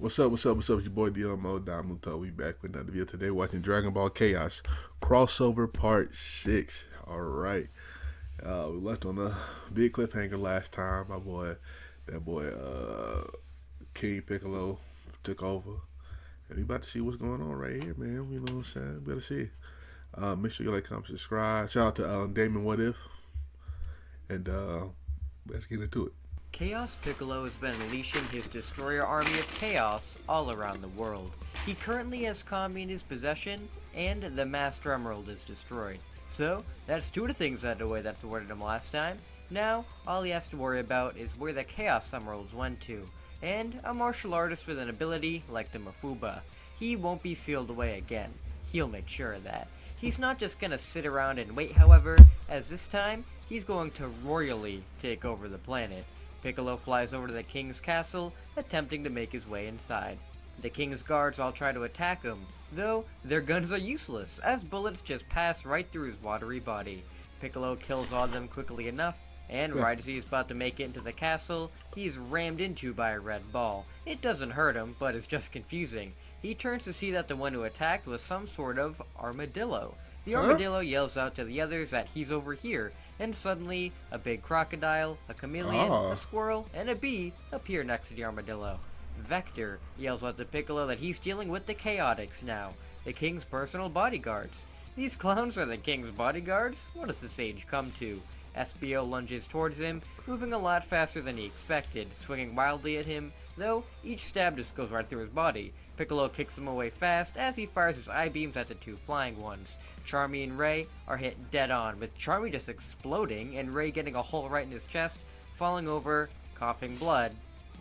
What's up? What's up? What's up? It's your boy Domuto. We back with another video today. Watching Dragon Ball Chaos crossover part 6. All right. We left on a big cliffhanger last time. That boy, King Piccolo took over, and we about to see what's going on right here, man. You know what I'm saying? We gotta see. Make sure you like, comment, subscribe. Shout out to Damon. What if? And let's get into it. Chaos Piccolo has been unleashing his destroyer army of chaos all around the world. He currently has Kami in his possession, and the Master Emerald is destroyed. So, that's two of the things out of the way that thwarted him last time. Now, all he has to worry about is where the Chaos Emeralds went to. And a martial artist with an ability like the Mafuba. He won't be sealed away again. He'll make sure of that. He's not just gonna sit around and wait, however, as this time, he's going to royally take over the planet. Piccolo flies over to the king's castle, attempting to make his way inside. The king's guards all try to attack him, though their guns are useless, as bullets just pass right through his watery body. Piccolo kills all of them quickly enough, and right as he is about to make it into the castle, he's rammed into by a red ball. It doesn't hurt him, but it's just confusing. He turns to see that the one who attacked was some sort of armadillo. The armadillo yells out to the others that he's over here, and suddenly, a big crocodile, a chameleon, a squirrel, and a bee appear next to the armadillo. Vector yells out to Piccolo that he's dealing with the Chaotix now, the king's personal bodyguards. These clowns are the king's bodyguards? What has this age come to? SBO lunges towards him, moving a lot faster than he expected, swinging wildly at him, though each stab just goes right through his body. Piccolo kicks him away fast as he fires his I-beams at the two flying ones. Charmy and Ray are hit dead on, with Charmy just exploding and Ray getting a hole right in his chest, falling over, coughing blood,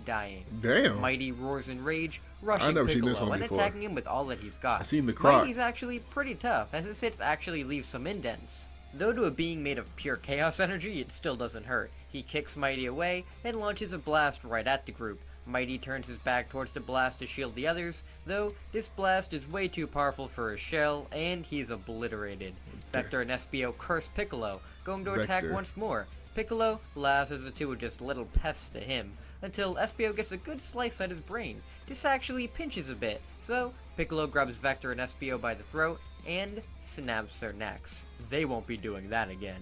dying. Damn. Mighty roars in rage, rushing Piccolo and attacking him with all that he's got. I've seen the croc. Mighty's actually pretty tough, as his hits actually leave some indents. Though to a being made of pure chaos energy, it still doesn't hurt. He kicks Mighty away and launches a blast right at the group. Mighty turns his back towards the blast to shield the others, though this blast is way too powerful for his shell, and he's obliterated. Vector and SBO curse Piccolo, going to attack once more. Piccolo laughs as the two are just little pests to him, until SBO gets a good slice at his brain. This actually pinches a bit, so Piccolo grabs Vector and SBO by the throat, and snaps their necks. They won't be doing that again.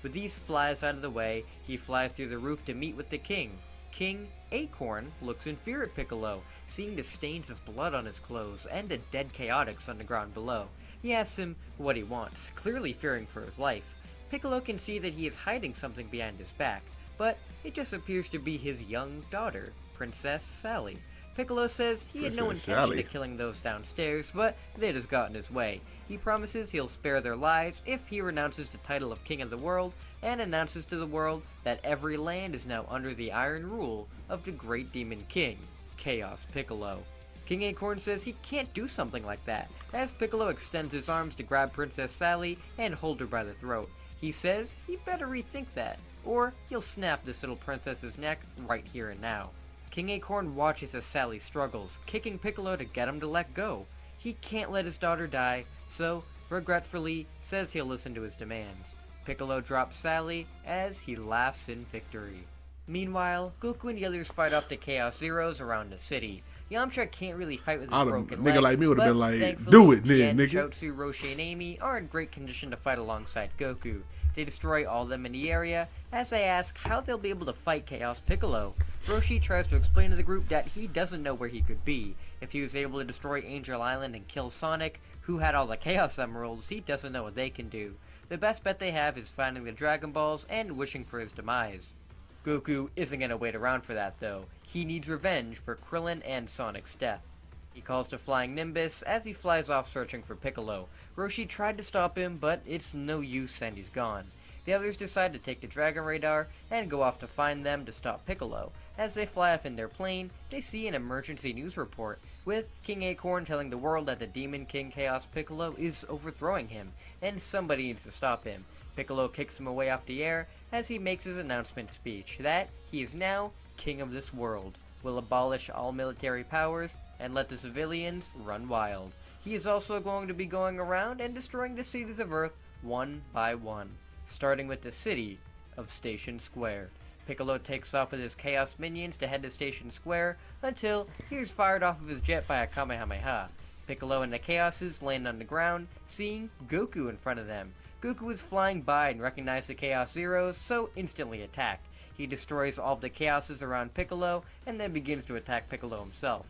With these flies out of the way, he flies through the roof to meet with the king. King Acorn looks in fear at Piccolo, seeing the stains of blood on his clothes and a dead Chaotix on the ground below. He asks him what he wants, clearly fearing for his life. Piccolo can see that he is hiding something behind his back, but it just appears to be his young daughter, Princess Sally. Piccolo says he had no intention of killing those downstairs, but they'd just got in his way. He promises he'll spare their lives if he renounces the title of King of the World, and announces to the world that every land is now under the iron rule of the great demon king, Chaos Piccolo. King Acorn says he can't do something like that, as Piccolo extends his arms to grab Princess Sally and hold her by the throat. He says he better rethink that, or he'll snap this little princess's neck right here and now. King Acorn watches as Sally struggles, kicking Piccolo to get him to let go. He can't let his daughter die, so, regretfully, says he'll listen to his demands. Piccolo drops Sally as he laughs in victory. Meanwhile, Goku and the others fight off the Chaos Zeros around the city. Yamcha can't really fight with his broken leg, like me would have been like, thankfully, do it, Tien, nigga. Chaozu, Roshi, and Amy are in great condition to fight alongside Goku. They destroy all of them in the area, as they ask how they'll be able to fight Chaos Piccolo. Roshi tries to explain to the group that he doesn't know where he could be. If he was able to destroy Angel Island and kill Sonic, who had all the Chaos Emeralds, he doesn't know what they can do. The best bet they have is finding the Dragon Balls and wishing for his demise. Goku isn't going to wait around for that though. He needs revenge for Krillin and Sonic's death. He calls to Flying Nimbus as he flies off searching for Piccolo. Roshi tried to stop him, but it's no use and he's gone. The others decide to take the Dragon Radar and go off to find them to stop Piccolo. As they fly off in their plane, they see an emergency news report, with King Acorn telling the world that the Demon King Chaos Piccolo is overthrowing him, and somebody needs to stop him. Piccolo kicks him away off the air as he makes his announcement speech that he is now king of this world, will abolish all military powers, and let the civilians run wild. He is also going to be going around and destroying the cities of Earth one by one, starting with the city of Station Square. Piccolo takes off with his Chaos minions to head to Station Square until he is fired off of his jet by a Kamehameha. Piccolo and the Chaoses land on the ground, seeing Goku in front of them. Goku is flying by and recognizes the Chaos Zeros, so instantly attacked. He destroys all of the Chaoses around Piccolo and then begins to attack Piccolo himself.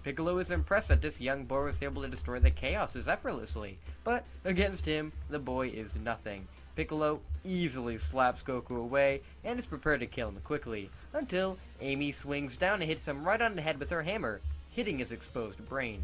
Piccolo is impressed that this young boy was able to destroy the Chaoses effortlessly, but against him, the boy is nothing. Piccolo easily slaps Goku away and is prepared to kill him quickly, until Amy swings down and hits him right on the head with her hammer, hitting his exposed brain.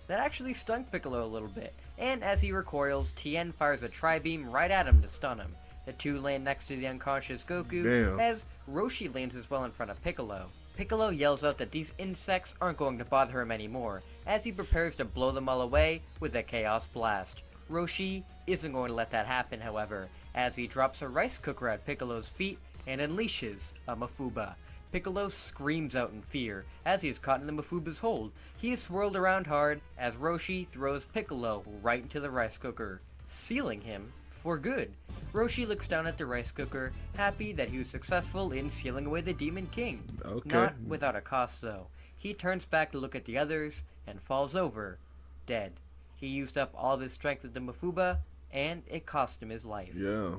That actually stung Piccolo a little bit, and as he recoils, Tien fires a tri-beam right at him to stun him. The two land next to the unconscious Goku, as Roshi lands as well in front of Piccolo. Piccolo yells out that these insects aren't going to bother him anymore, as he prepares to blow them all away with a Chaos Blast. Roshi isn't going to let that happen, however, as he drops a rice cooker at Piccolo's feet and unleashes a Mafuba. Piccolo screams out in fear as he is caught in the Mafuba's hold. He is swirled around hard as Roshi throws Piccolo right into the rice cooker, sealing him for good. Roshi looks down at the rice cooker, happy that he was successful in sealing away the Demon King. Not without a cost, though. He turns back to look at the others and falls over, dead. He used up all of his strength with the Mafuba, and it cost him his life.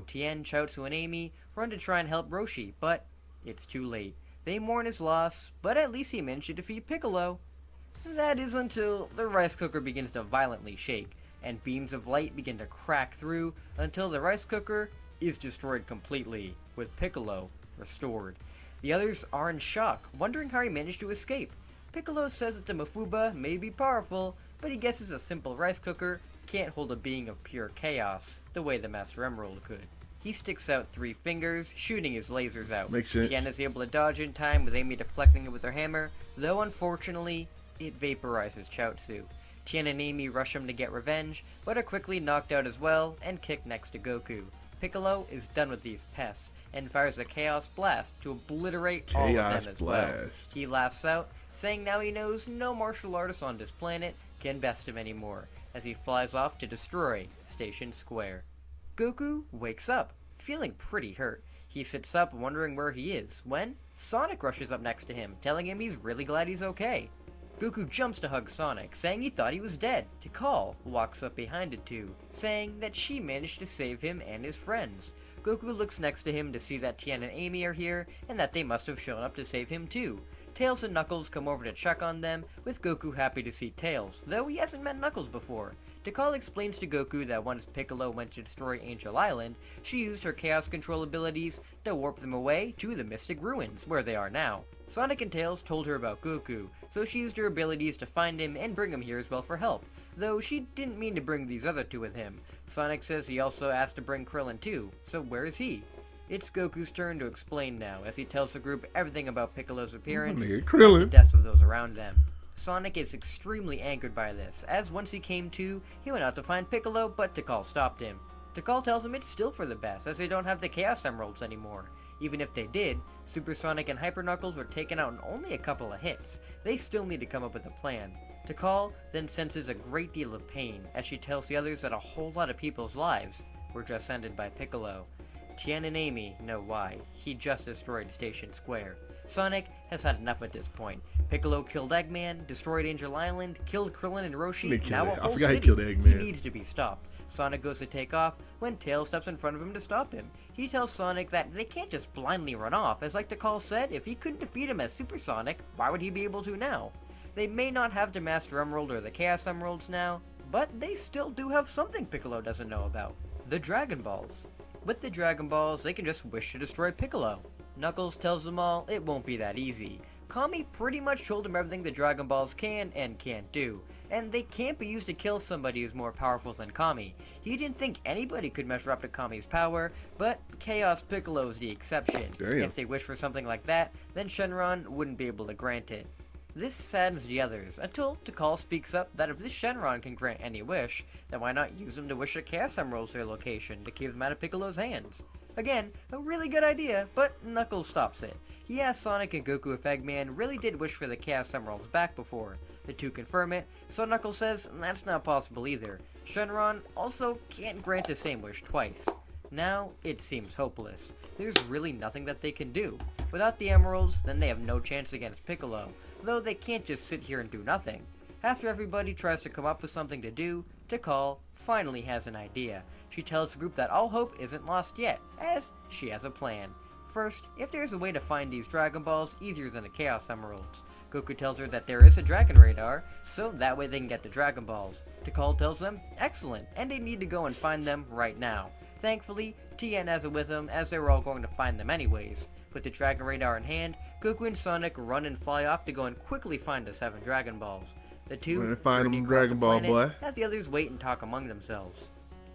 Tien, Chaozu, and Amy run to try and help Roshi, but it's too late. They mourn his loss, but at least he managed to defeat Piccolo. That is until the rice cooker begins to violently shake, and beams of light begin to crack through until the rice cooker is destroyed completely, with Piccolo restored. The others are in shock, wondering how he managed to escape. Piccolo says that the Mafuba may be powerful, but he guesses a simple rice cooker can't hold a being of pure chaos the way the Master Emerald could. He sticks out 3 fingers, shooting his lasers out. Makes sense. Tien is able to dodge in time with Amy deflecting it with her hammer, though unfortunately, it vaporizes Chaozu. Tien and Amy rush him to get revenge, but are quickly knocked out as well and kicked next to Goku. Piccolo is done with these pests and fires a Chaos Blast to obliterate all of them as well. He laughs out, saying now he knows no martial artist on this planet can best him anymore, as he flies off to destroy Station Square. Goku wakes up, feeling pretty hurt. He sits up wondering where he is, when Sonic rushes up next to him, telling him he's really glad he's okay. Goku jumps to hug Sonic, saying he thought he was dead. Tikal walks up behind it too, saying that she managed to save him and his friends. Goku looks next to him to see that Tien and Amy are here, and that they must have shown up to save him too. Tails and Knuckles come over to check on them, with Goku happy to see Tails, though he hasn't met Knuckles before. Tikal explains to Goku that once Piccolo went to destroy Angel Island, she used her Chaos Control abilities to warp them away to the Mystic Ruins, where they are now. Sonic and Tails told her about Goku, so she used her abilities to find him and bring him here as well for help, though she didn't mean to bring these other 2 with him. Sonic says he also asked to bring Krillin too, so where is he? It's Goku's turn to explain now, as he tells the group everything about Piccolo's appearance and the deaths of those around them. Sonic is extremely angered by this, as once he came to, he went out to find Piccolo, but Tikal stopped him. Tikal tells him it's still for the best, as they don't have the Chaos Emeralds anymore. Even if they did, Super Sonic and Hyper Knuckles were taken out in only a couple of hits. They still need to come up with a plan. Tikal then senses a great deal of pain, as she tells the others that a whole lot of people's lives were just ended by Piccolo. Tien and Amy know why. He just destroyed Station Square. Sonic has had enough at this point. Piccolo killed Eggman, destroyed Angel Island, killed Krillin and Roshi, now a whole city. He needs to be stopped. Sonic goes to take off when Tails steps in front of him to stop him. He tells Sonic that they can't just blindly run off, as like Tikal said, if he couldn't defeat him as Super Sonic, why would he be able to now? They may not have the Master Emerald or the Chaos Emeralds now, but they still do have something Piccolo doesn't know about. The Dragon Balls. With the Dragon Balls, they can just wish to destroy Piccolo. Knuckles tells them all it won't be that easy. Kami pretty much told him everything the Dragon Balls can and can't do, and they can't be used to kill somebody who's more powerful than Kami. He didn't think anybody could measure up to Kami's power, but Chaos Piccolo is the exception. If they wish for something like that, then Shenron wouldn't be able to grant it. This saddens the others, until Tikal speaks up that if this Shenron can grant any wish, then why not use them to wish the Chaos Emeralds their location to keep them out of Piccolo's hands? Again, a really good idea, but Knuckles stops it. He asks Sonic and Goku if Eggman really did wish for the Chaos Emeralds back before. The 2 confirm it, so Knuckles says that's not possible either. Shenron also can't grant the same wish twice. Now, it seems hopeless. There's really nothing that they can do. Without the emeralds, then they have no chance against Piccolo, though they can't just sit here and do nothing. After everybody tries to come up with something to do, Tikal finally has an idea. She tells the group that all hope isn't lost yet, as she has a plan. First, if there's a way to find these Dragon Balls easier than the Chaos Emeralds. Goku tells her that there is a Dragon Radar, so that way they can get the Dragon Balls. Tikal tells them, excellent, and they need to go and find them right now. Thankfully, Tien has it with him, as they were all going to find them anyways. With the Dragon Radar in hand, Goku and Sonic run and fly off to go and quickly find the 7 Dragon Balls. The two find them, Dragon Ball boy, as the others wait and talk among themselves.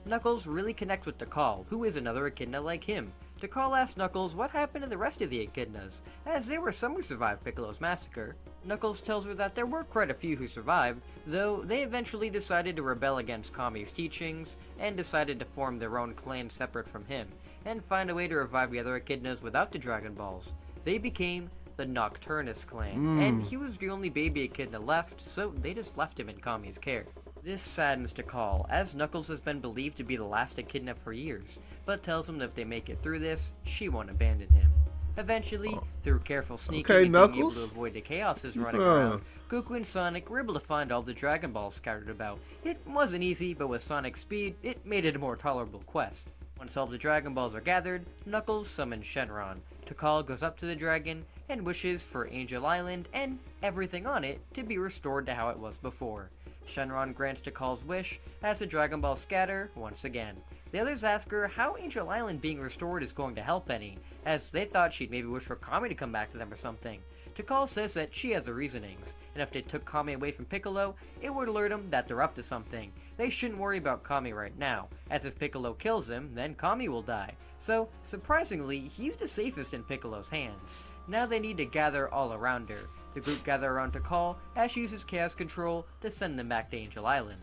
Knuckles really connects with Tikal, who is another echidna like him. Tikal asks Knuckles what happened to the rest of the echidnas, as there were some who survived Piccolo's massacre. Knuckles tells her that there were quite a few who survived, though they eventually decided to rebel against Kami's teachings, and decided to form their own clan separate from him, and find a way to revive the other echidnas without the Dragon Balls. They became the Nocturnus clan, and he was the only baby echidna left, so they just left him in Kami's care. This saddens Tikal, as Knuckles has been believed to be the last echidna for years, but tells him that if they make it through this, she won't abandon him. Eventually, through careful sneaking and being able to avoid the chaoses running around, Goku and Sonic were able to find all the Dragon Balls scattered about. It wasn't easy, but with Sonic's speed, it made it a more tolerable quest. Once all the Dragon Balls are gathered, Knuckles summons Shenron. Tikal goes up to the dragon and wishes for Angel Island and everything on it to be restored to how it was before. Shenron grants Tikal's wish as the Dragon Balls scatter once again. The others ask her how Angel Island being restored is going to help any, as they thought she'd maybe wish for Kami to come back to them or something. Tikal says that she has the reasonings, and if they took Kami away from Piccolo, it would alert them that they're up to something. They shouldn't worry about Kami right now, as if Piccolo kills him, then Kami will die. So, surprisingly, he's the safest in Piccolo's hands. Now they need to gather all around her. The group gather around Tikal as she uses Chaos Control to send them back to Angel Island.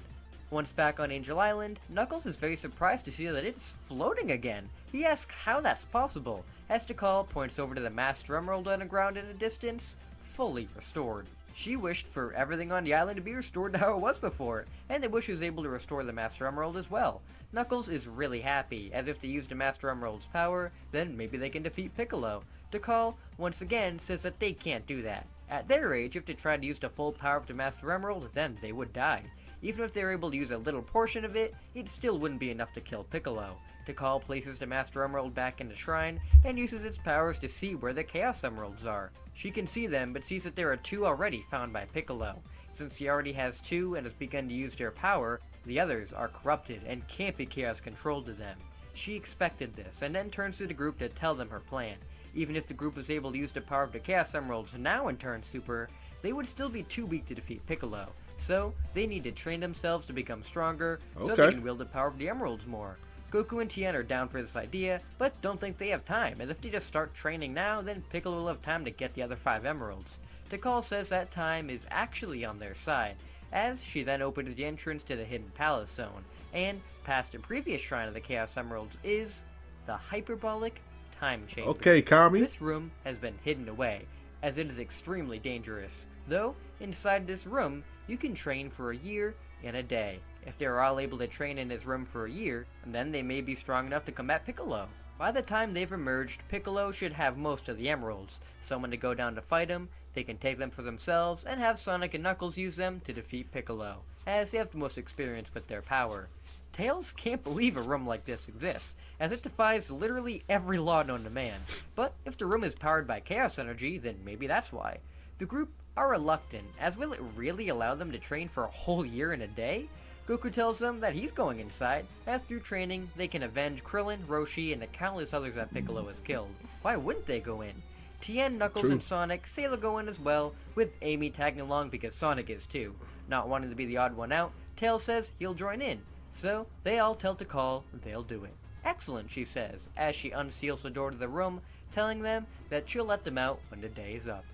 Once back on Angel Island, Knuckles is very surprised to see that it's floating again. He asks how that's possible, as Tikal points over to the Master Emerald underground in a distance, fully restored. She wished for everything on the island to be restored to how it was before, and they wish she was able to restore the Master Emerald as well. Knuckles is really happy, as if they use the Master Emerald's power, then maybe they can defeat Piccolo. Tikal, once again, says that they can't do that. At their age, if they tried to use the full power of the Master Emerald, then they would die. Even if they were able to use a little portion of it, it still wouldn't be enough to kill Piccolo. Tikal places the Master Emerald back in the shrine, and uses its powers to see where the Chaos Emeralds are. She can see them, but sees that there are 2 already found by Piccolo. Since he already has 2 and has begun to use their power, the others are corrupted and can't be Chaos controlled to them. She expected this, and then turns to the group to tell them her plan. Even if the group was able to use the power of the Chaos Emeralds now and turn super, they would still be too weak to defeat Piccolo. So, they need to train themselves to become stronger, so they can wield the power of the Emeralds more. Goku and Tien are down for this idea, but don't think they have time, and if they just start training now, then Piccolo will have time to get the other 5 Emeralds. Tikal says that time is actually on their side, as she then opens the entrance to the Hidden Palace Zone, and past the previous Shrine of the Chaos Emeralds is the Hyperbolic Time Chamber. Okay, Kami. This room has been hidden away, as it is extremely dangerous, though inside this room, you can train for a year in a day. If they are all able to train in his room for a year, then they may be strong enough to combat Piccolo. By the time they've emerged, Piccolo should have most of the emeralds. Someone to go down to fight him, they can take them for themselves, and have Sonic and Knuckles use them to defeat Piccolo, as they have the most experience with their power. Tails can't believe a room like this exists, as it defies literally every law known to man. But if the room is powered by Chaos Energy, then maybe that's why. The group are reluctant, as will it really allow them to train for a whole year in a day? Goku tells them that he's going inside, as through training, they can avenge Krillin, Roshi, and the countless others that Piccolo has killed. Why wouldn't they go in? Tien, Knuckles, and Sonic say they'll go in as well, with Amy tagging along because Sonic is too. Not wanting to be the odd one out, Tails says he'll join in. So, they all tell Tikal they'll do it. Excellent, she says, as she unseals the door to the room, telling them that she'll let them out when the day is up.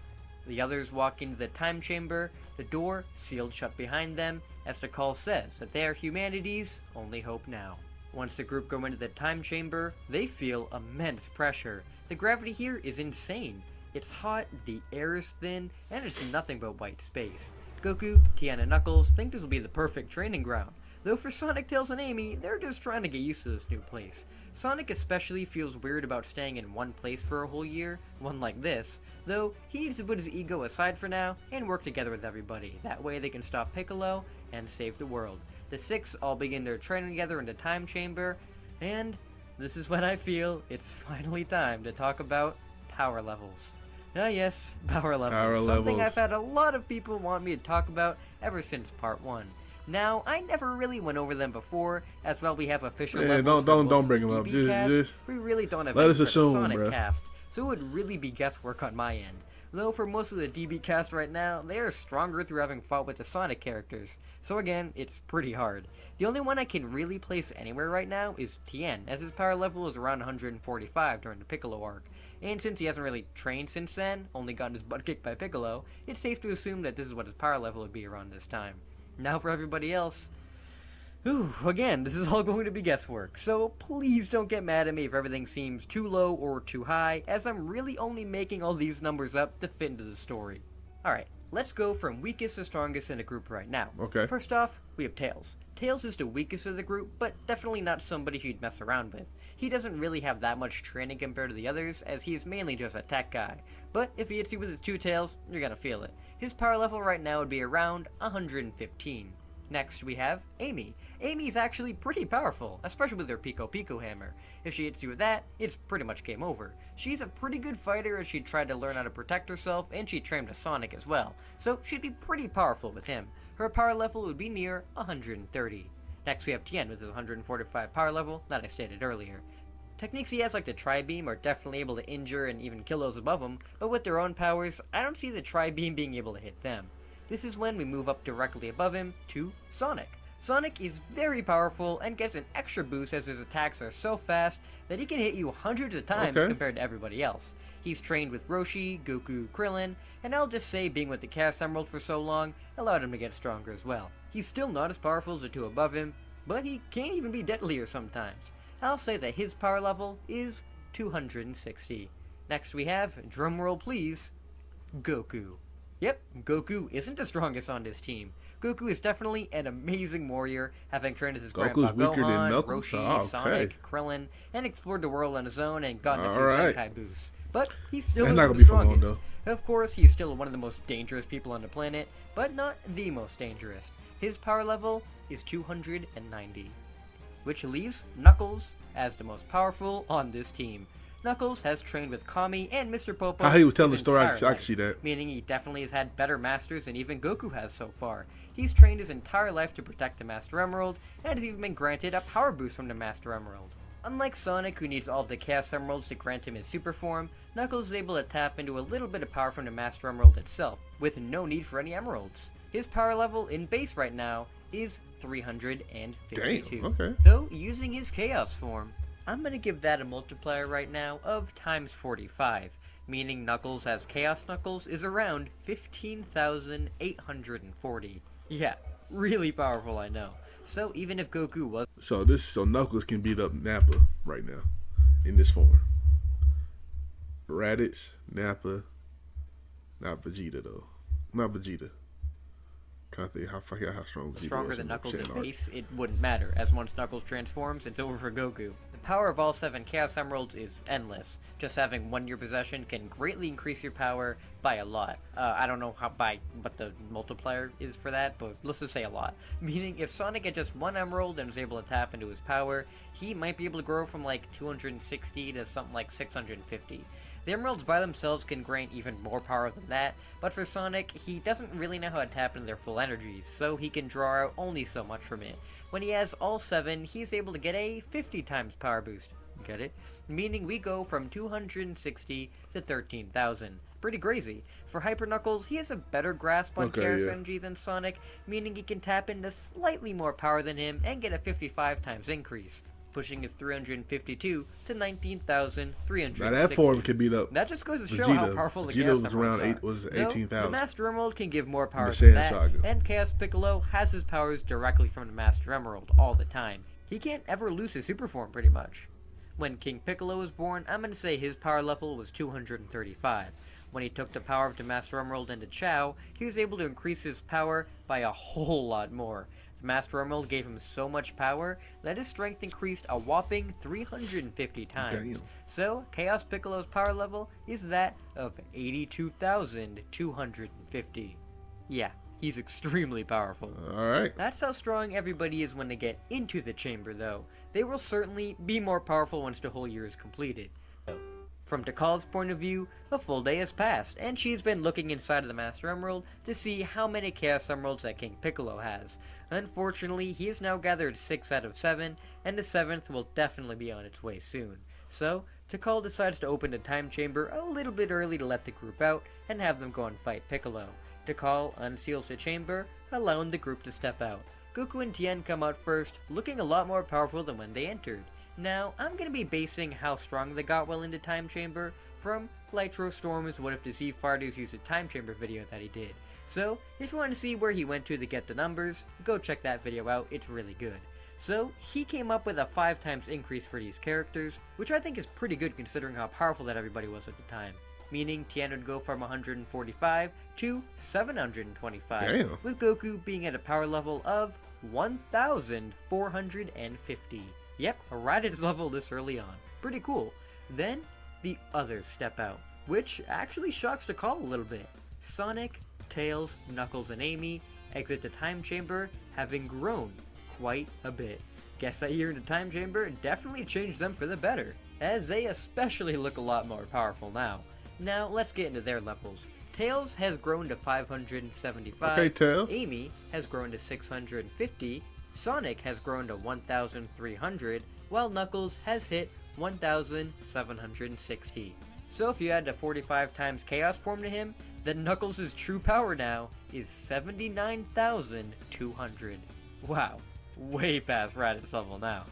The others walk into the time chamber, the door sealed shut behind them, as Tikal says that they are humanity's only hope now. Once the group go into the time chamber, they feel immense pressure. The gravity here is insane. It's hot, the air is thin, and it's nothing but white space. Goku, Tien, and Knuckles think this will be the perfect training ground, Though for Sonic, Tails, and Amy, they're just trying to get used to this new place. Sonic especially feels weird about staying in one place for a whole year, one like this, though he needs to put his ego aside for now and work together with everybody. That way they can stop Piccolo and save the world. The six all begin their training together in the time chamber, and this is when I feel it's finally time to talk about power levels. Ah yes, power levels. Something I've had a lot of people want me to talk about ever since part 1. Now, I never really went over them before, as well we have official levels don't bring them up. We really don't have let any us for the assume, Sonic bro. cast, so it would really be guesswork on my end. Though for most of the DB cast right now, they are stronger through having fought with the Sonic characters, so again, it's pretty hard. The only one I can really place anywhere right now is Tien, as his power level is around 145 during the Piccolo arc, and since he hasn't really trained since then, only gotten his butt kicked by Piccolo, it's safe to assume that this is what his power level would be around this time. Now for everybody else, again, this is all going to be guesswork, so please don't get mad at me if everything seems too low or too high, as I'm really only making all these numbers up to fit into the story. Alright, let's go from weakest to strongest in a group right now. Okay. First off, we have Tails. Tails is the weakest of the group, but definitely not somebody who you'd mess around with. He doesn't really have that much training compared to the others, as he is mainly just a tech guy. But if he hits you with his two tails, you're gonna feel it. His power level right now would be around 115. Next, we have Amy. Amy's actually pretty powerful, especially with her Pico hammer. If she hits you with that, it's pretty much game over. She's a pretty good fighter as she tried to learn how to protect herself, and she trained with Sonic as well, so she'd be pretty powerful with him. Her power level would be near 130. Next, we have Tien with his 145 power level that I stated earlier. Techniques he has like the Tri-Beam are definitely able to injure and even kill those above him, but with their own powers, I don't see the Tri-Beam being able to hit them. This is when we move up directly above him to Sonic. Sonic is very powerful and gets an extra boost as his attacks are so fast that he can hit you hundreds of times compared to everybody else. He's trained with Roshi, Goku, Krillin, and I'll just say being with the Chaos Emerald for so long allowed him to get stronger as well. He's still not as powerful as the two above him, but he can't even be deadlier sometimes. I'll say that his power level is 260. Next we have, drumroll please, Goku. Yep, Goku isn't the strongest on this team. Goku is definitely an amazing warrior, having trained with his grandpa Gohan, Roshi, Sonic, Krillin, and explored the world on his own and gotten a few Zenkai boosts. But he's still the strongest. Of course, he's still one of the most dangerous people on the planet, but not the most dangerous. His power level is 290, which leaves Knuckles as the most powerful on this team. Knuckles has trained with Kami and Mr. Popo. How he was telling the story, I can see that. Meaning he definitely has had better masters than even Goku has so far. He's trained his entire life to protect the Master Emerald, and has even been granted a power boost from the Master Emerald. Unlike Sonic, who needs all of the Chaos Emeralds to grant him his super form, Knuckles is able to tap into a little bit of power from the Master Emerald itself, with no need for any emeralds. His power level in base right now is 352. Damn, okay. Though, using his Chaos form, I'm going to give that a multiplier right now of times 45, meaning Knuckles as Chaos Knuckles is around 15,840. Yeah, really powerful, I know. So even if Goku was... So Knuckles can beat up Nappa right now, in this form. Raditz, Nappa, not Vegeta though. Not Vegeta. I forgot how strong Vegeta was. Stronger than Knuckles in base, it wouldn't matter, as once Knuckles transforms, it's over for Goku. The power of all 7 Chaos Emeralds is endless. Just having one in your possession can greatly increase your power by a lot. I don't know what the multiplier is for that, but let's just say a lot. Meaning, if Sonic had just one Emerald and was able to tap into his power, he might be able to grow from like 260 to something like 650. The Emeralds by themselves can grant even more power than that, but for Sonic, he doesn't really know how to tap into their full energies, so he can draw out only so much from it. When he has all 7, he's able to get a 50 times power boost. Get it? Meaning we go from 260 to 13,000. Pretty crazy. For Hyper Knuckles, he has a better grasp on Chaos Energy than Sonic, meaning he can tap into slightly more power than him and get a 55 times increase, pushing his 352 to 19,360. Now that form can beat up. That just goes to show how powerful the Chaos Emeralds are. Was 18,000. The Master Emerald can give more power than that, and Chaos Piccolo has his powers directly from the Master Emerald all the time. He can't ever lose his super form pretty much. When King Piccolo was born, I'm going to say his power level was 235. When he took the power of the Master Emerald into Chao, he was able to increase his power by a whole lot more. Master Emerald gave him so much power that his strength increased a whopping 350 times. Damn. So, Chaos Piccolo's power level is that of 82,250. Yeah, he's extremely powerful. Alright. That's how strong everybody is when they get into the chamber, though. They will certainly be more powerful once the whole year is completed. From Tikal's point of view, a full day has passed, and she's been looking inside of the Master Emerald to see how many Chaos Emeralds that King Piccolo has. Unfortunately, he has now gathered 6 out of 7, and the 7th will definitely be on its way soon. So, Tikal decides to open the time chamber a little bit early to let the group out and have them go and fight Piccolo. Tikal unseals the chamber, allowing the group to step out. Goku and Tien come out first, looking a lot more powerful than when they entered. Now, I'm going to be basing how strong they got while in the time chamber from Lytro Storm's What If the Z Fighters Use a Time Chamber video that he did. So, if you want to see where he went to get the numbers, go check that video out, it's really good. So, he came up with a 5 times increase for these characters, which I think is pretty good considering how powerful that everybody was at the time. Meaning Tien would go from 145 to 725, Damn. with Goku being at a power level of 1,450. Yep, right at his level this early on. Pretty cool. Then, the others step out, which actually shocks Tikal a little bit. Sonic, Tails, Knuckles, and Amy exit the time chamber, having grown quite a bit. Guess that year in the time chamber definitely changed them for the better, as they especially look a lot more powerful now. Now, let's get into their levels. Tails has grown to 575, Okay, Tails. Amy has grown to 650, Sonic has grown to 1,300, while Knuckles has hit 1,760. So if you add the 45 times Chaos form to him, then Knuckles' true power now is 79,200. Wow, way past Raditz level now.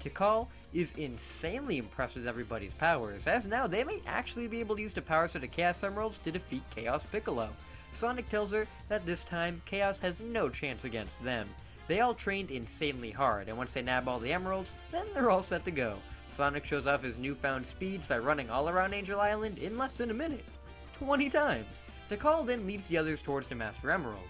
Tikal is insanely impressed with everybody's powers, as now they may actually be able to use the powers of the Chaos Emeralds to defeat Chaos Piccolo. Sonic tells her that this time Chaos has no chance against them. They all trained insanely hard, and once they nab all the emeralds, then they're all set to go. Sonic shows off his newfound speeds by running all around Angel Island in less than a minute. 20 times! Tikal then leads the others towards the Master Emerald.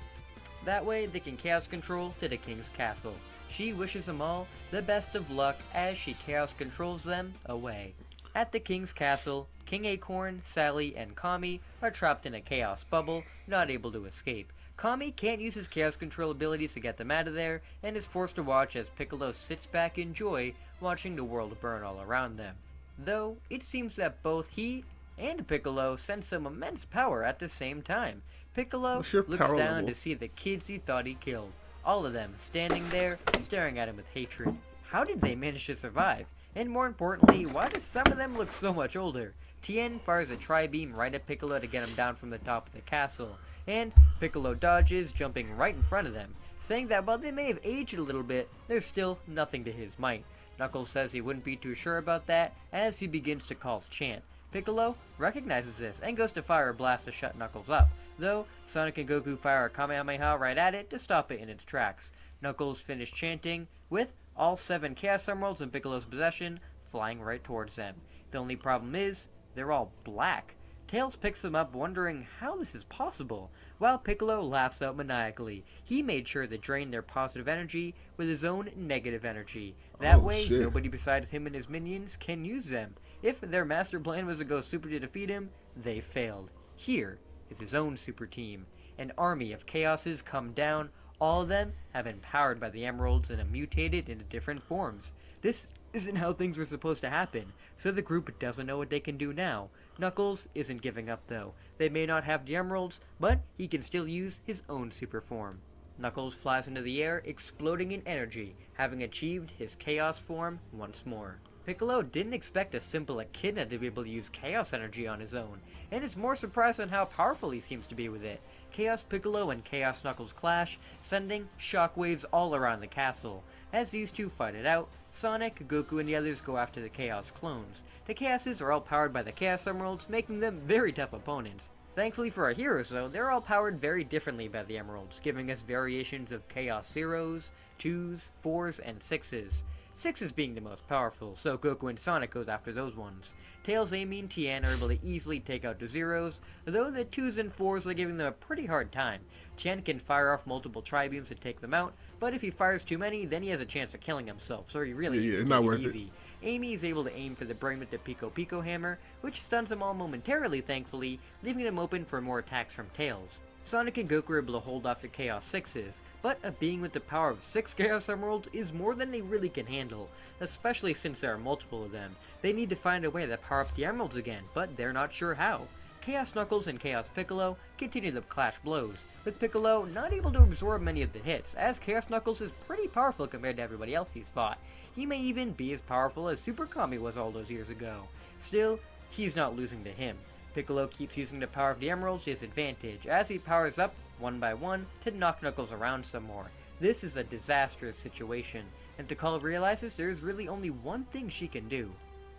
That way, they can Chaos Control to the King's Castle. She wishes them all the best of luck as she Chaos Controls them away. At the King's Castle, King Acorn, Sally, and Kami are trapped in a Chaos Bubble, not able to escape. Kami can't use his Chaos Control abilities to get them out of there, and is forced to watch as Piccolo sits back in joy, watching the world burn all around them. Though, it seems that both he and Piccolo sense some immense power at the same time. Piccolo What's your looks power down level? to see the kids he thought he killed. All of them standing there, staring at him with hatred. How did they manage to survive? And more importantly, why do some of them look so much older? Tien fires a tri-beam right at Piccolo to get him down from the top of the castle, and Piccolo dodges, jumping right in front of them, saying that while they may have aged a little bit, there's still nothing to his might. Knuckles says he wouldn't be too sure about that as he begins to call chant. Piccolo recognizes this and goes to fire a blast to shut Knuckles up, though Sonic and Goku fire a Kamehameha right at it to stop it in its tracks. Knuckles finished chanting, with all 7 Chaos Emeralds in Piccolo's possession flying right towards them. The only problem is, they're all black. Tails picks them up, wondering how this is possible, while Piccolo laughs out maniacally. He made sure to drain their positive energy with his own negative energy. That way, shit. nobody besides him and his minions can use them. If their master plan was to go super to defeat him, they failed. Here is his own super team. An army of chaoses come down. All of them have been powered by the emeralds and have mutated into different forms. This isn't how things were supposed to happen, so the group doesn't know what they can do now. Knuckles isn't giving up though. They may not have the emeralds, but he can still use his own super form. Knuckles flies into the air, exploding in energy, having achieved his chaos form once more. Piccolo didn't expect a simple echidna to be able to use chaos energy on his own, and is more surprised on how powerful he seems to be with it. Chaos Piccolo and Chaos Knuckles clash, sending shockwaves all around the castle. As these two fight it out, Sonic, Goku, and the others go after the Chaos clones. The Chaoses are all powered by the Chaos Emeralds, making them very tough opponents. Thankfully for our heroes though, they're all powered very differently by the Emeralds, giving us variations of Chaos Zeros, 2s, 4s, and 6s. 6s being the most powerful, so Goku and Sonic goes after those ones. Tails, Amy, and Tien are able to easily take out the Zeros, though the 2s and 4s are giving them a pretty hard time. Tien can fire off multiple tri-beams to take them out, but if he fires too many, then he has a chance of killing himself, so he really needs to take it easy. Amy is able to aim for the brain with the Pico Hammer, which stuns them all momentarily, thankfully, leaving them open for more attacks from Tails. Sonic and Goku are able to hold off the Chaos 6s, but a being with the power of 6 Chaos Emeralds is more than they really can handle, especially since there are multiple of them. They need to find a way to power up the Emeralds again, but they're not sure how. Chaos Knuckles and Chaos Piccolo continue the clash blows, with Piccolo not able to absorb many of the hits, as Chaos Knuckles is pretty powerful compared to everybody else he's fought. He may even be as powerful as Super Kami was all those years ago. Still, he's not losing to him. Piccolo keeps using the power of the Emeralds to his advantage, as he powers up, one by one, to knock Knuckles around some more. This is a disastrous situation, and Piccolo realizes there is really only one thing she can do.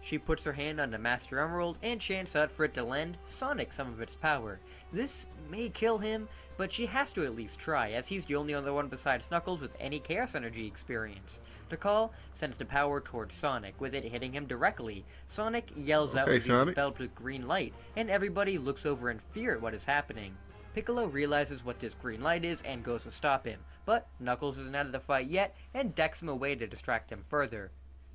She puts her hand on the Master Emerald and chants out for it to lend Sonic some of its power. This may kill him, but she has to at least try, as he's the only other one besides Knuckles with any Chaos Energy experience. Tikal sends the power towards Sonic, with it hitting him directly. Sonic yells out as he's enveloped with green light, and everybody looks over in fear at what is happening. Piccolo realizes what this green light is and goes to stop him, but Knuckles isn't out of the fight yet and decks him away to distract him further.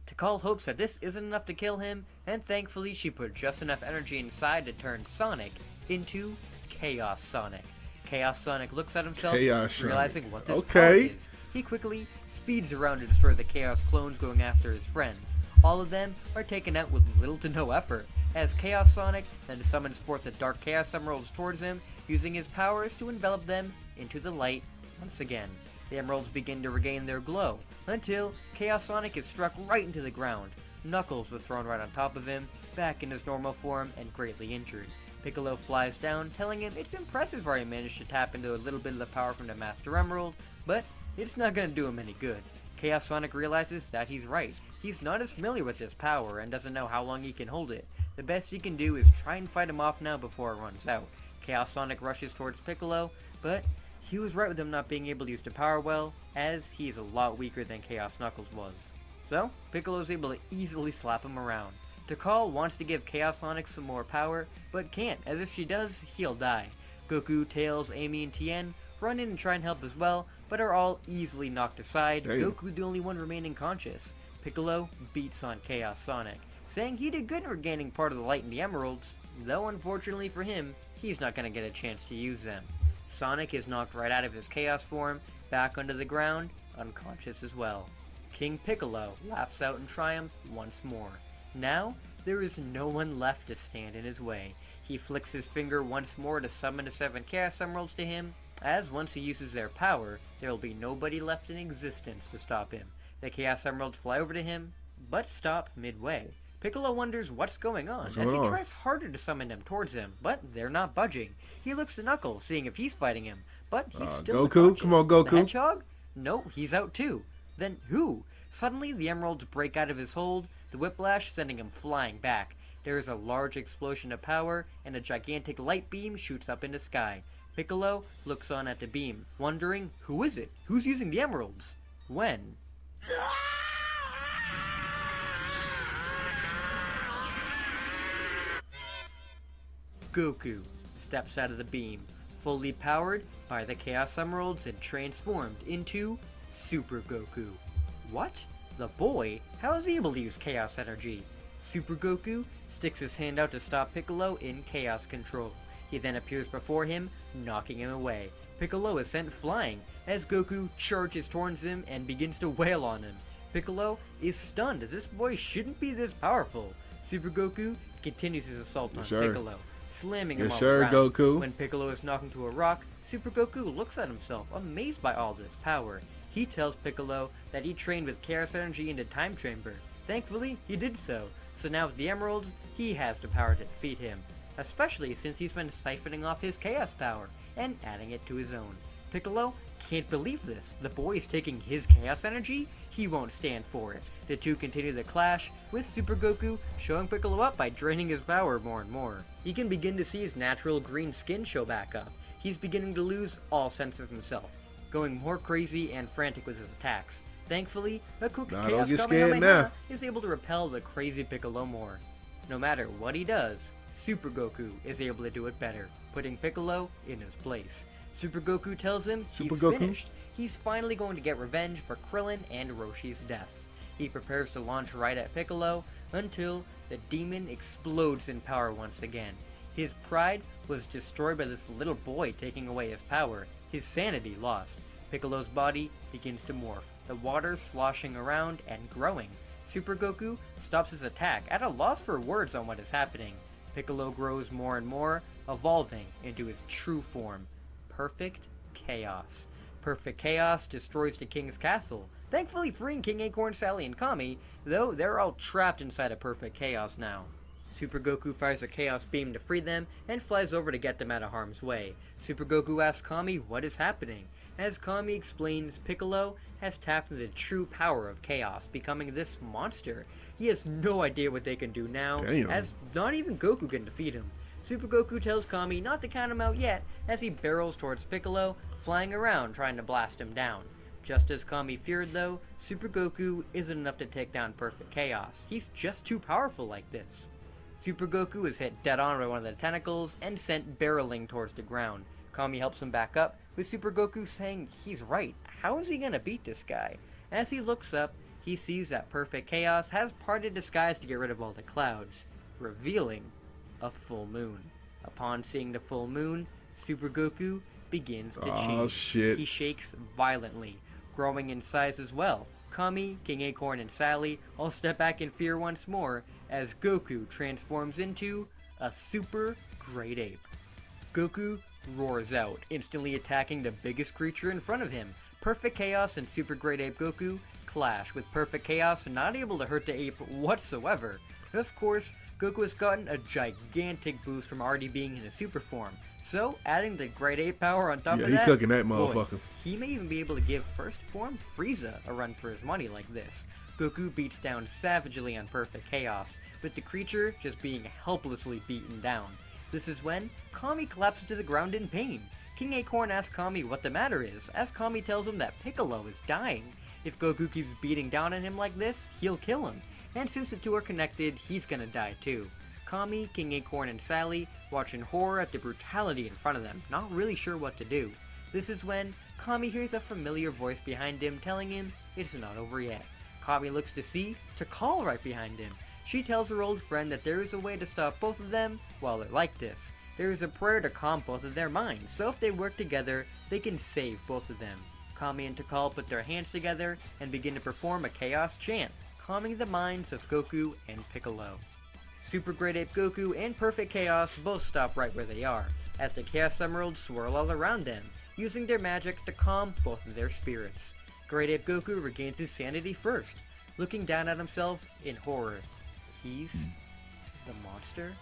Tikal hopes that this isn't enough to kill him, and thankfully she put just enough energy inside to turn Sonic into Chaos Sonic. Chaos Sonic looks at himself, realizing what this power is. He quickly speeds around to destroy the Chaos clones going after his friends. All of them are taken out with little to no effort, as Chaos Sonic then summons forth the Dark Chaos Emeralds towards him, using his powers to envelop them into the light once again. The emeralds begin to regain their glow, until Chaos Sonic is struck right into the ground. Knuckles was thrown right on top of him, back in his normal form and greatly injured. Piccolo flies down, telling him it's impressive how he managed to tap into a little bit of the power from the Master Emerald, but it's not going to do him any good. Chaos Sonic realizes that he's right. He's not as familiar with this power and doesn't know how long he can hold it. The best he can do is try and fight him off now before it runs out. Chaos Sonic rushes towards Piccolo, but he was right with him not being able to use the power well, as he's a lot weaker than Chaos Knuckles was. So, Piccolo is able to easily slap him around. Tikal wants to give Chaos Sonic some more power, but can't, as if she does, he'll die. Goku, Tails, Amy, and Tien run in and try and help as well, but are all easily knocked aside, Goku the only one remaining conscious. Piccolo beats on Chaos Sonic, saying he did good in regaining part of the light in the emeralds, though unfortunately for him, he's not going to get a chance to use them. Sonic is knocked right out of his Chaos form, back onto the ground, unconscious as well. King Piccolo laughs out in triumph once more. Now, there is no one left to stand in his way. He flicks his finger once more to summon the 7 Chaos Emeralds to him, as once he uses their power, there will be nobody left in existence to stop him. The Chaos Emeralds fly over to him, but stop midway. Piccolo wonders what's going on, as he tries harder to summon them towards him, but they're not budging. He looks to Knuckles, seeing if he's fighting him, but he's still Goku, come on, Goku. The Hedgehog? No, he's out too. Then who? Suddenly, the emeralds break out of his hold, the whiplash sending him flying back. There is a large explosion of power, and a gigantic light beam shoots up in the sky. Piccolo looks on at the beam, wondering, who is it? Who's using the emeralds? When? Goku steps out of the beam, fully powered by the Chaos Emeralds and transformed into Super Goku. What? The boy? How is he able to use Chaos Energy? Super Goku sticks his hand out to stop Piccolo in Chaos Control. He then appears before him, knocking him away. Piccolo is sent flying, as Goku charges towards him and begins to wail on him. Piccolo is stunned, as this boy shouldn't be this powerful. Super Goku continues his assault on Piccolo, slamming him all around. Goku. When Piccolo is knocked into a rock, Super Goku looks at himself, amazed by all this power. He tells Piccolo that he trained with Chaos Energy in the Time Chamber. Thankfully, he did so now with the Emeralds, he has the power to defeat him, especially since he's been siphoning off his Chaos power and adding it to his own. Piccolo can't believe this. The boy is taking his Chaos Energy? He won't stand for it. The two continue the clash, with Super Goku showing Piccolo up by draining his power more and more. He can begin to see his natural green skin show back up. He's beginning to lose all sense of himself. going more crazy and frantic with his attacks. Thankfully, the quick Nah, don't Chaos get scared Kamehameha now. is able to repel the crazy Piccolo more. No matter what he does, Super Goku is able to do it better, putting Piccolo in his place. Super Goku tells him he's finished. He's finally going to get revenge for Krillin and Roshi's deaths. He prepares to launch right at Piccolo until the demon explodes in power once again. His pride was destroyed by this little boy taking away his power, his sanity lost. Piccolo's body begins to morph, the water sloshing around and growing. Super Goku stops his attack, at a loss for words on what is happening. Piccolo grows more and more, evolving into his true form, Perfect Chaos. Perfect Chaos destroys the King's castle, thankfully freeing King Acorn, Sally, and Kami, though they're all trapped inside of Perfect Chaos now. Super Goku fires a Chaos Beam to free them and flies over to get them out of harm's way. Super Goku asks Kami what is happening. As Kami explains, Piccolo has tapped into the true power of Chaos, becoming this monster. He has no idea what they can do now, as not even Goku can defeat him. Super Goku tells Kami not to count him out yet, as he barrels towards Piccolo, flying around trying to blast him down. Just as Kami feared though, Super Goku isn't enough to take down Perfect Chaos. He's just too powerful like this. Super Goku is hit dead on by one of the tentacles and sent barreling towards the ground. Kami helps him back up, with Super Goku saying he's right. How is he gonna beat this guy? As he looks up, he sees that Perfect Chaos has parted the skies to get rid of all the clouds, revealing a full moon. Upon seeing the full moon, Super Goku begins to change. Shit. He shakes violently, growing in size as well. Kami, King Acorn, and Sally all step back in fear once more as Goku transforms into a super great ape. Goku roars out, instantly attacking the biggest creature in front of him. Perfect Chaos and Super Great Ape Goku clash, with Perfect Chaos not able to hurt the ape whatsoever. Of course, Goku has gotten a gigantic boost from already being in his super form, so adding the Great Ape power on top of that, he cooking that motherfucker. Boy, he may even be able to give first form Frieza a run for his money like this. Goku beats down savagely on Perfect Chaos, with the creature just being helplessly beaten down. This is when Kami collapses to the ground in pain. King Acorn asks Kami what the matter is, as Kami tells him that Piccolo is dying. If Goku keeps beating down on him like this, he'll kill him. And since the two are connected, he's gonna die too. Kami, King Acorn, and Sally watch in horror at the brutality in front of them, not really sure what to do. This is when Kami hears a familiar voice behind him telling him it's not over yet. Kami looks to see Tikal right behind him. She tells her old friend that there is a way to stop both of them while they're like this. There is a prayer to calm both of their minds, so if they work together, they can save both of them. Kami and Tikal put their hands together and begin to perform a chaos chant, calming the minds of Goku and Piccolo. Super Great Ape Goku and Perfect Chaos both stop right where they are, as the Chaos Emeralds swirl all around them, using their magic to calm both of their spirits. Great Ape Goku regains his sanity first, looking down at himself in horror. He's the monster?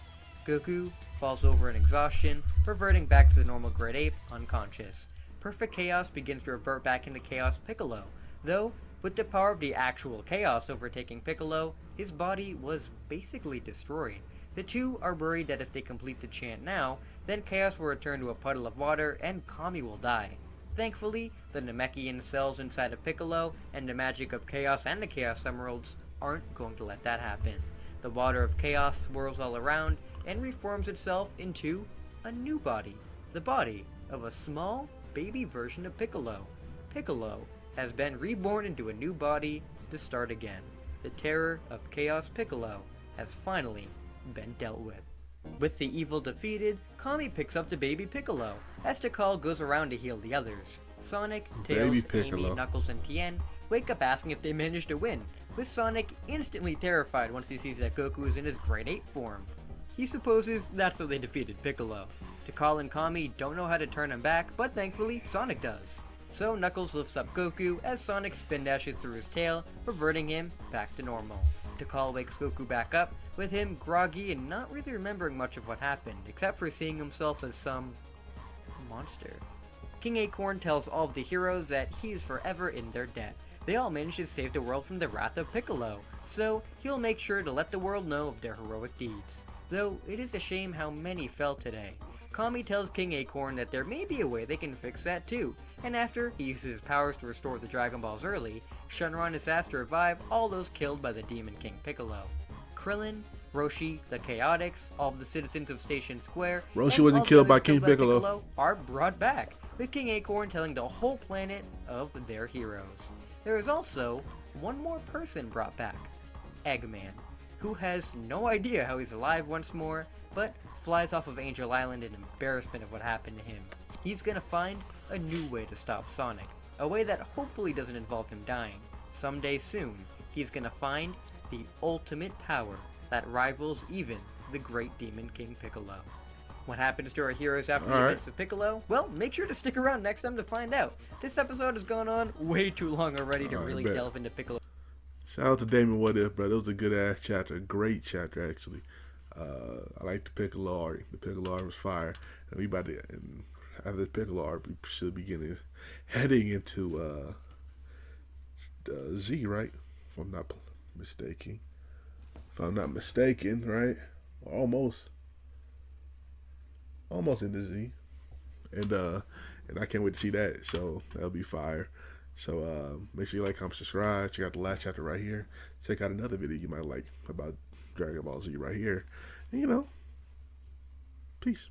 Goku falls over in exhaustion, reverting back to the normal Great Ape, unconscious. Perfect Chaos begins to revert back into Chaos Piccolo, though with the power of the actual Chaos overtaking Piccolo, his body was basically destroyed. The two are worried that if they complete the chant now, then Chaos will return to a puddle of water and Kami will die. Thankfully, the Namekian cells inside of Piccolo and the magic of Chaos and the Chaos Emeralds aren't going to let that happen. The water of Chaos swirls all around and reforms itself into a new body, the body of a small, baby version of Piccolo. Piccolo has been reborn into a new body to start again. The terror of Chaos Piccolo has finally been dealt with. With the evil defeated, Kami picks up the baby Piccolo, as Tikal goes around to heal the others. Sonic, Tails, Amy, Knuckles, and Tien wake up asking if they managed to win, with Sonic instantly terrified once he sees that Goku is in his Great Ape form. He supposes that's how they defeated Piccolo. Tikal and Kami don't know how to turn him back, but thankfully Sonic does. So Knuckles lifts up Goku as Sonic spin dashes through his tail, reverting him back to normal. Tikal wakes Goku back up, with him groggy and not really remembering much of what happened, except for seeing himself as some monster. King Acorn tells all of the heroes that he is forever in their debt. They all managed to save the world from the wrath of Piccolo, so he'll make sure to let the world know of their heroic deeds. Though it is a shame how many fell today. Kami tells King Acorn that there may be a way they can fix that too, and after he uses his powers to restore the Dragon Balls early, Shenron is asked to revive all those killed by the Demon King Piccolo. Krillin, Roshi, the Chaotix, all of the citizens of Station Square, Roshi and wasn't all the killed by others King Piccolo. are brought back, with King Acorn telling the whole planet of their heroes. There is also one more person brought back, Eggman, who has no idea how he's alive once more, but flies off of Angel Island in embarrassment of what happened to him. He's gonna find a new way to stop Sonic, a way that hopefully doesn't involve him dying. Someday soon, he's gonna find the ultimate power that rivals even the great Demon King Piccolo. What happens to our heroes after the events of Piccolo? Well, make sure to stick around next time to find out. This episode has gone on way too long already to really delve into Piccolo. Shout out to Damon What If, bro. It was a good ass chapter. Great chapter, actually. I like the Piccolo art. The Piccolo art was fire. And we about to, and after the Piccolo art, we should be heading into Z, right? If I'm not mistaken. If I'm not mistaken, right? Almost into Z. And I can't wait to see that. So that'll be fire. So make sure you like, comment, subscribe. Check out the last chapter right here. Check out another video you might like about Dragon Ball Z right here. And peace.